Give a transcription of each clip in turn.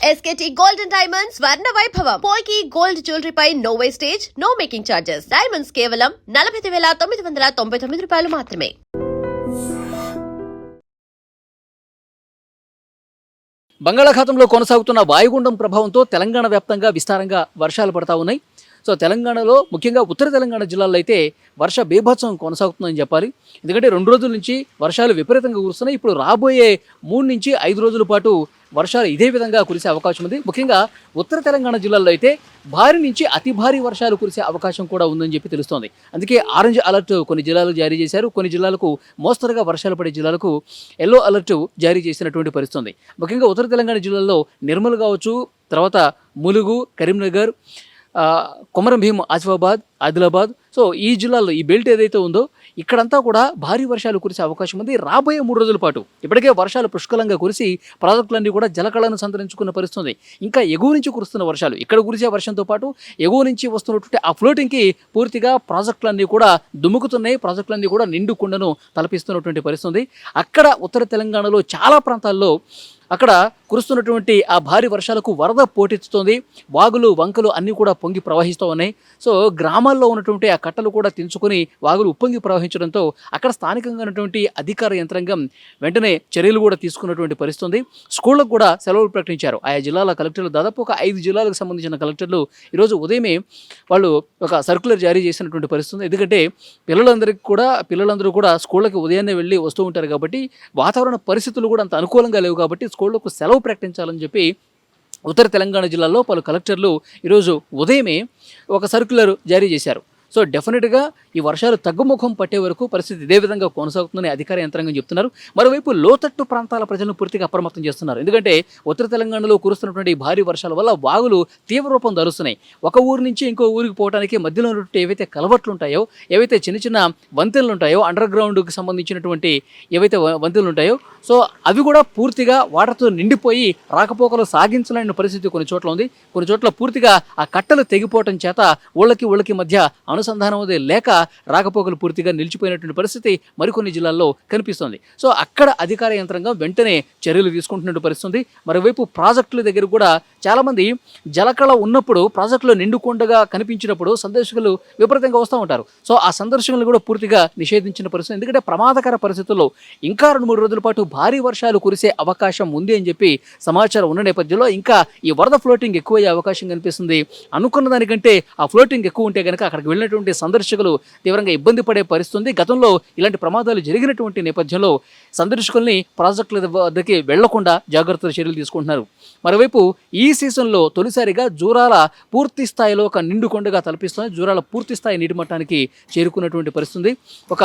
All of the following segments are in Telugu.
SKT Gold and Diamonds Swarna Vaibhavam. Polki Gold Jewelry pi no wastage, no making charges. Diamonds కేవలం 49,999 రూపాయలు మాత్రమే. బంగాళాఖాతంలో కొనసాగుతున్న వాయుగుండం ప్రభావంతో తెలంగాణ వ్యాప్తంగా విస్తారంగా వర్షాలు పడతా ఉన్నాయి. సో తెలంగాణలో ముఖ్యంగా ఉత్తర తెలంగాణ జిల్లాల్లో అయితే వర్ష బీభత్సం కొనసాగుతుందని చెప్పాలి. ఎందుకంటే 2 రోజుల నుంచి వర్షాలు విపరీతంగా కురుస్తున్నాయి. ఇప్పుడు రాబోయే 3 నుంచి 5 రోజుల పాటు వర్షాలు ఇదే విధంగా కురిసే అవకాశం ఉంది. ముఖ్యంగా ఉత్తర తెలంగాణ జిల్లాల్లో అయితే భారీ నుంచి అతి భారీ వర్షాలు కురిసే అవకాశం కూడా ఉందని చెప్పి తెలుస్తోంది. అందుకే ఆరెంజ్ అలర్ట్ కొన్ని జిల్లాలకు జారీ చేశారు. కొన్ని జిల్లాలకు మోస్తరుగా వర్షాలు పడే జిల్లాలకు ఎల్లో అలర్ట్ జారీ చేసినటువంటి పరిస్థితి. ముఖ్యంగా ఉత్తర తెలంగాణ జిల్లాల్లో నిర్మల్ కావచ్చు, తర్వాత ములుగు, కరీంనగర్, కొమరం భీం, ఆసిఫాబాద్, ఆదిలాబాద్, సో ఈ జిల్లాల్లో ఈ బెల్ట్ ఏదైతే ఉందో ఇక్కడంతా కూడా భారీ వర్షాలు కురిసే అవకాశం ఉంది. రాబోయే 3 రోజుల పాటు ఇప్పటికే వర్షాలు పుష్కలంగా కురిసి ప్రాజెక్టులన్నీ కూడా జలకళను సంతరించుకున్న పరిస్థితి. ఇంకా ఎగువ నుంచి కురుస్తున్న వర్షాలు, ఇక్కడ కురిసే వర్షంతో పాటు ఎగువ నుంచి వస్తున్నటువంటి ఆ ఫ్లోటింగ్కి పూర్తిగా ప్రాజెక్టులన్నీ కూడా దుముకుతున్నాయి. ప్రాజెక్టులన్నీ కూడా నిండు కుండను తలపిస్తున్నటువంటి పరిస్థితి. అక్కడ ఉత్తర తెలంగాణలో చాలా ప్రాంతాల్లో అక్కడ కురుస్తున్నటువంటి ఆ భారీ వర్షాలకు వరద పోటెత్తుతోంది. వాగులు, వంకలు అన్నీ కూడా పొంగి ప్రవహిస్తూ ఉన్నాయి. సో గ్రామాల్లో ఉన్నటువంటి ఆ కట్టలు కూడా తెంచుకొని వాగులు ఉప్పొంగి ప్రవహించడంతో అక్కడ స్థానికంగా ఉన్నటువంటి అధికార యంత్రాంగం వెంటనే చర్యలు కూడా తీసుకున్నటువంటి పరిస్థితి. స్కూళ్ళకు కూడా సెలవులు ప్రకటించారు. ఆయా జిల్లాల కలెక్టర్లు, దాదాపు ఒక 5 జిల్లాలకు సంబంధించిన కలెక్టర్లు ఈరోజు ఉదయమే వాళ్ళు ఒక సర్క్యులర్ జారీ చేసినటువంటి పరిస్థితి. ఎందుకంటే పిల్లలందరూ కూడా స్కూళ్ళకి ఉదయాన్నే వెళ్ళి వస్తూ ఉంటారు కాబట్టి వాతావరణ పరిస్థితులు కూడా అంత అనుకూలంగా లేవు కాబట్టి స్కూళ్లకు సెలవు ప్రకటించాలని చెప్పి ఉత్తర తెలంగాణ జిల్లాలో పలు కలెక్టర్లు ఈరోజు ఉదయమే ఒక సర్క్యులర్ జారీ చేశారు. సో డెఫినెట్గా ఈ వర్షాలు తగ్గుముఖం పట్టే వరకు పరిస్థితి ఇదే విధంగా కొనసాగుతుందని అధికార యంత్రాంగం చెప్తున్నారు. మరోవైపు లోతట్టు ప్రాంతాల ప్రజలను పూర్తిగా అప్రమత్తం చేస్తున్నారు. ఎందుకంటే ఉత్తర తెలంగాణలో కురుస్తున్నటువంటి భారీ వర్షాల వల్ల వాగులు తీవ్ర రూపం ధరుస్తున్నాయి. ఒక ఊరు నుంచి ఇంకో ఊరికి పోవడానికి మధ్యలో ఉన్నటువంటి ఏవైతే కలవట్లు ఉంటాయో, ఏవైతే చిన్న చిన్న వంతెనలు ఉంటాయో, అండర్ గ్రౌండ్కి సంబంధించినటువంటి ఏవైతే వంతెనలు ఉంటాయో, సో అవి కూడా పూర్తిగా వాటర్తో నిండిపోయి రాకపోకలు సాగించలేని పరిస్థితి కొన్ని చోట్ల ఉంది. కొన్ని చోట్ల పూర్తిగా ఆ కట్టలు తెగిపోవటం చేత ఊళ్ళకి మధ్య అనుసంధానం అనేది లేక రాకపోకలు పూర్తిగా నిలిచిపోయినటువంటి పరిస్థితి మరికొన్ని జిల్లాల్లో కనిపిస్తుంది. సో అక్కడ అధికార యంత్రాంగం వెంటనే చర్యలు తీసుకుంటున్నటువంటి పరిస్థితి. మరోవైపు ప్రాజెక్టుల దగ్గర కూడా చాలామంది జలకళ ఉన్నప్పుడు ప్రాజెక్టులో నిండుకొండగా కనిపించినప్పుడు సందర్శకులు విపరీతంగా వస్తూ ఉంటారు. సో ఆ సందర్శకులను కూడా పూర్తిగా నిషేధించిన పరిస్థితి. ఎందుకంటే ప్రమాదకర పరిస్థితుల్లో ఇంకా 2-3 రోజుల పాటు భారీ వర్షాలు కురిసే అవకాశం ఉంది అని చెప్పి సమాచారం ఉన్న నేపథ్యంలో ఇంకా ఈ వరద ఫ్లోటింగ్ ఎక్కువయ్యే అవకాశం కనిపిస్తుంది. అనుకున్న దానికంటే ఆ ఫ్లోటింగ్ ఎక్కువ ఉంటే కనుక అక్కడికి వెళ్ళినటువంటి సందర్శకులు తీవ్రంగా ఇబ్బంది పడే పరిస్థితి. గతంలో ఇలాంటి ప్రమాదాలు జరిగినటువంటి నేపథ్యంలో సందర్శకుల్ని ప్రాజెక్టుల వద్దకి వెళ్లకుండా జాగ్రత్త చర్యలు తీసుకుంటున్నారు. మరోవైపు ఈ సీజన్లో తొలిసారిగా జూరాల పూర్తి స్థాయిలో ఒక నిండుకొండగా తలపిస్తుంది. జూరాల పూర్తి స్థాయి నీటి మట్టానికి చేరుకున్నటువంటి పరిస్థితి. ఒక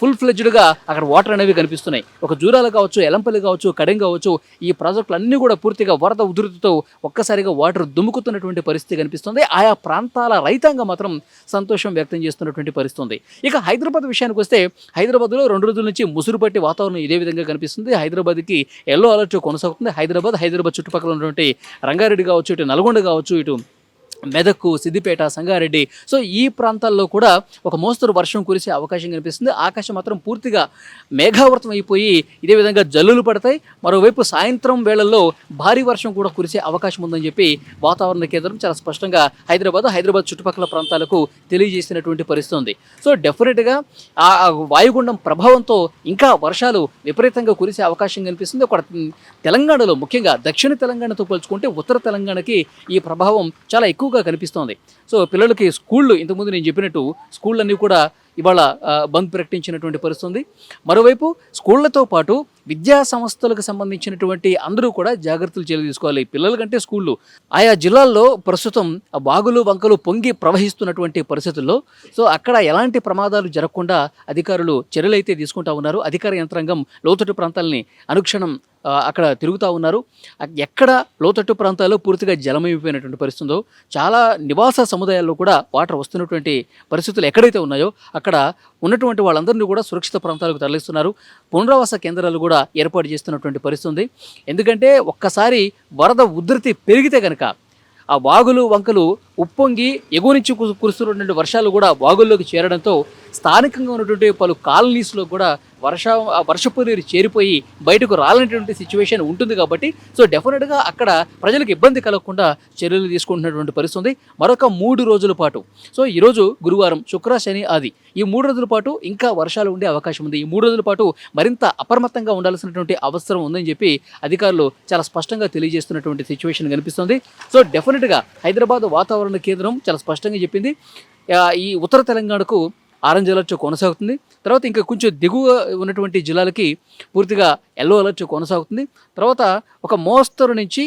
ఫుల్ ఫ్లెడ్జ్డ్గా అక్కడ వాటర్ అనేవి కనిపిస్తున్నాయి. ఒక జూరాలు కావచ్చు, ఎలంపల్లి కావచ్చు, కడెం కావచ్చు, ఈ ప్రాజెక్టులు అన్నీ కూడా పూర్తిగా వరద ఉధృతితో ఒక్కసారిగా వాటర్ దుముకుతున్నటువంటి పరిస్థితి కనిపిస్తుంది. ఆయా ప్రాంతాల రైతాంగం మాత్రం సంతోషం వ్యక్తం చేస్తున్నటువంటి పరిస్థితి. ఇక హైదరాబాద్ విషయానికి వస్తే హైదరాబాద్లో 2 రోజుల నుంచి ముసురు పట్టి వాతావరణం ఇదే విధంగా కనిపిస్తుంది. హైదరాబాద్కి ఎల్లో అలర్ట్ కొనసాగుతుంది. హైదరాబాద్ చుట్టుపక్కల ఉన్నటువంటి రంగారెడ్డి కావచ్చు, ఇటు నల్గొండ కావచ్చు, ఇటు మెదక్, సిద్దిపేట, సంగారెడ్డి, సో ఈ ప్రాంతాల్లో కూడా ఒక మోస్తరు వర్షం కురిసే అవకాశం కనిపిస్తుంది. ఆకాశం మాత్రం పూర్తిగా మేఘావృతం అయిపోయి ఇదే విధంగా జల్లులు పడతాయి. మరోవైపు సాయంత్రం వేళల్లో భారీ వర్షం కూడా కురిసే అవకాశం ఉందని చెప్పి వాతావరణ కేంద్రం చాలా స్పష్టంగా హైదరాబాద్ చుట్టుపక్కల ప్రాంతాలకు తెలియజేసినటువంటి పరిస్థితి ఉంది. సో డెఫినెట్గా ఆ వాయుగుండం ప్రభావంతో ఇంకా వర్షాలు విపరీతంగా కురిసే అవకాశం కనిపిస్తుంది. ఒక తెలంగాణలో ముఖ్యంగా దక్షిణ తెలంగాణతో పోల్చుకుంటే ఉత్తర తెలంగాణకి ఈ ప్రభావం చాలా ఎక్కువగా కనిపిస్తోంది. సో పిల్లలకి స్కూళ్ళు, ఇంతకుముందు నేను చెప్పినట్టు స్కూళ్ళన్నీ కూడా ఇవాళ బంద్ ప్రకటించినటువంటి పరిస్థితి. మరోవైపు స్కూళ్లతో పాటు విద్యా సంస్థలకు సంబంధించినటువంటి అందరూ కూడా జాగ్రత్తలు చర్యలు తీసుకోవాలి. పిల్లల కంటే స్కూళ్ళు ఆయా జిల్లాల్లో ప్రస్తుతం వాగులు, వంకలు పొంగి ప్రవహిస్తున్నటువంటి పరిస్థితుల్లో సో అక్కడ ఎలాంటి ప్రమాదాలు జరగకుండా అధికారులు చర్యలు అయితే తీసుకుంటా ఉన్నారు. అధికార యంత్రాంగం లోతట్టు ప్రాంతాలని అనుక్షణం అక్కడ తిరుగుతూ ఉన్నారు. ఎక్కడ లోతట్టు ప్రాంతాల్లో పూర్తిగా జలమైపోయినటువంటి పరిస్థితుందో, చాలా నివాస సముదాయాల్లో కూడా వాటర్ వస్తున్నటువంటి పరిస్థితులు ఎక్కడైతే ఉన్నాయో అక్కడ ఉన్నటువంటి వాళ్ళందరినీ కూడా సురక్షిత ప్రాంతాలకు తరలిస్తున్నారు. పునరావాస కేంద్రాలు కూడా ఏర్పాటు చేస్తున్నటువంటి పరిస్థితి. ఎందుకంటే ఒక్కసారి వరద ఉధృతి పెరిగితే కనుక ఆ వాగులు, వంకలు ఉప్పొంగి ఎగువ నుంచి కురుస్తున్నటువంటి వర్షాలు కూడా వాగుల్లోకి చేరడంతో స్థానికంగా ఉన్నటువంటి పలు కాలనీస్లో కూడా వర్షపు నీరు చేరిపోయి బయటకు రాలనేటువంటి సిచ్యువేషన్ ఉంటుంది కాబట్టి సో డెఫినెట్గా అక్కడ ప్రజలకు ఇబ్బంది కలగకుండా చర్యలు తీసుకుంటున్నటువంటి పరిస్థితి ఉంది. మరొక 3 రోజుల పాటు సో ఈరోజు గురువారం, శుక్ర, శని, ఆది ఈ 3 రోజుల పాటు ఇంకా వర్షాలు ఉండే అవకాశం ఉంది. ఈ 3 రోజుల పాటు మరింత అప్రమత్తంగా ఉండాల్సినటువంటి అవసరం ఉందని చెప్పి అధికారులు చాలా స్పష్టంగా తెలియజేస్తున్నటువంటి సిచ్యువేషన్ కనిపిస్తుంది. సో డెఫినెట్గా హైదరాబాద్ వాతావరణ కేంద్రం చాలా స్పష్టంగా చెప్పింది, ఈ ఉత్తర తెలంగాణకు ఆరెంజ్ అలర్ట్ కొనసాగుతుంది. తర్వాత ఇంకా కొంచెం దిగువ ఉన్నటువంటి జిల్లాలకి పూర్తిగా ఎల్లో అలర్ట్ కొనసాగుతుంది. తర్వాత ఒక మోస్తరు నుంచి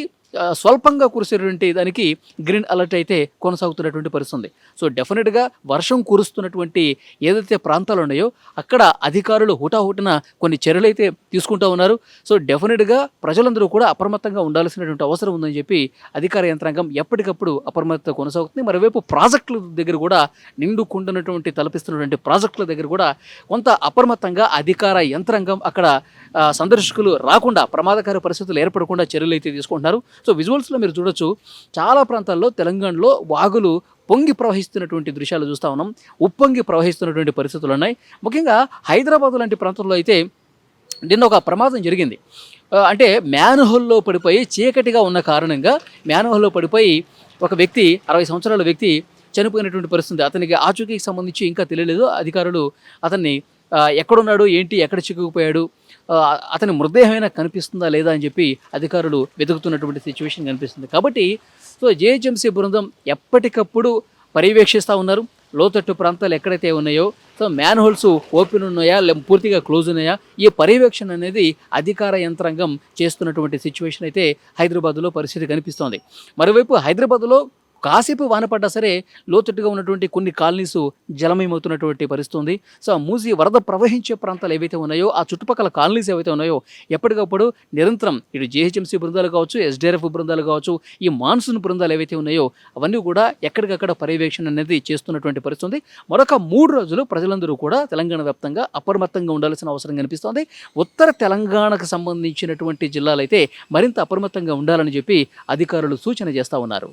స్వల్పంగా కురిసేటువంటి దానికి గ్రీన్ అలర్ట్ అయితే కొనసాగుతున్నటువంటి పరిస్థితి ఉంది. సో డెఫినెట్గా వర్షం కురుస్తున్నటువంటి ఏదైతే ప్రాంతాలు ఉన్నాయో అక్కడ అధికారులు హుటాహుటిన కొన్ని చర్యలు అయితే తీసుకుంటూ ఉన్నారు. సో డెఫినెట్గా ప్రజలందరూ కూడా అప్రమత్తంగా ఉండాల్సినటువంటి అవసరం ఉందని చెప్పి అధికార యంత్రాంగం ఎప్పటికప్పుడు అప్రమత్తత కొనసాగుతుంది. మరోవైపు ప్రాజెక్టుల దగ్గర కూడా నిండుకుంటున్నటువంటి తలపిస్తున్నటువంటి ప్రాజెక్టుల దగ్గర కూడా కొంత అప్రమత్తంగా అధికార యంత్రాంగం అక్కడ సందర్శకులు రాకుండా ప్రమాదకర పరిస్థితులు ఏర్పడకుండా చర్యలు అయితే తీసుకుంటున్నారు. సో విజువల్స్లో మీరు చూడొచ్చు, చాలా ప్రాంతాల్లో తెలంగాణలో వాగులు పొంగి ప్రవహిస్తున్నటువంటి దృశ్యాలు చూస్తూ ఉన్నాం. ఉప్పొంగి ప్రవహిస్తున్నటువంటి పరిస్థితులు ఉన్నాయి. ముఖ్యంగా హైదరాబాద్ లాంటి ప్రాంతంలో అయితే నిన్న ఒక ప్రమాదం జరిగింది. అంటే మ్యాన్హోల్లో పడిపోయి చీకటిగా ఉన్న కారణంగా మ్యాన్హోల్లో పడిపోయి ఒక వ్యక్తి 60 సంవత్సరాల వ్యక్తి చనిపోయినటువంటి పరిస్థితి. అతనికి ఆచూకీకి సంబంధించి ఇంకా తెలియలేదు. అధికారులు అతన్ని ఎక్కడున్నాడు, ఏంటి, ఎక్కడ చిక్కుకుపోయాడు, అతని మృతదేహమైనా కనిపిస్తుందా లేదా అని చెప్పి అధికారులు వెతుకుతున్నటువంటి సిచ్యువేషన్ కనిపిస్తుంది. కాబట్టి సో జేహెచ్ఎంసీ బృందం ఎప్పటికప్పుడు పర్యవేక్షిస్తూ ఉన్నారు. లోతట్టు ప్రాంతాలు ఎక్కడైతే ఉన్నాయో సో మ్యాన్ హోల్స్ ఓపెన్ ఉన్నాయా పూర్తిగా క్లోజ్ ఉన్నాయా, ఈ పర్యవేక్షణ అనేది అధికార యంత్రాంగం చేస్తున్నటువంటి సిచ్యువేషన్ అయితే హైదరాబాద్లో పరిస్థితి కనిపిస్తోంది. మరోవైపు హైదరాబాద్లో కాసేపు వాన పడ్డా సరే లోతట్టుగా ఉన్నటువంటి కొన్ని కాలనీస్ జలమయమవుతున్నటువంటి పరిస్థితి ఉంది. సో ఆ మూసి వరద ప్రవహించే ప్రాంతాలు ఏవైతే ఉన్నాయో ఆ చుట్టుపక్కల కాలనీస్ ఏవైతే ఉన్నాయో ఎప్పటికప్పుడు నిరంతరం ఇటు జేహెచ్ఎంసీ బృందాలు కావచ్చు, ఎస్డిఆర్ఎఫ్ బృందాలు కావచ్చు, ఈ మాన్సూన్ బృందాలు ఏవైతే ఉన్నాయో అవన్నీ కూడా ఎక్కడికక్కడ పర్యవేక్షణ అనేది చేస్తున్నటువంటి పరిస్థితి ఉంది. మరొక 3 రోజులు ప్రజలందరూ కూడా తెలంగాణ వ్యాప్తంగా అప్రమత్తంగా ఉండాల్సిన అవసరం కనిపిస్తోంది. ఉత్తర తెలంగాణకు సంబంధించినటువంటి జిల్లాలైతే మరింత అప్రమత్తంగా ఉండాలని చెప్పి అధికారులు సూచన చేస్తూ ఉన్నారు.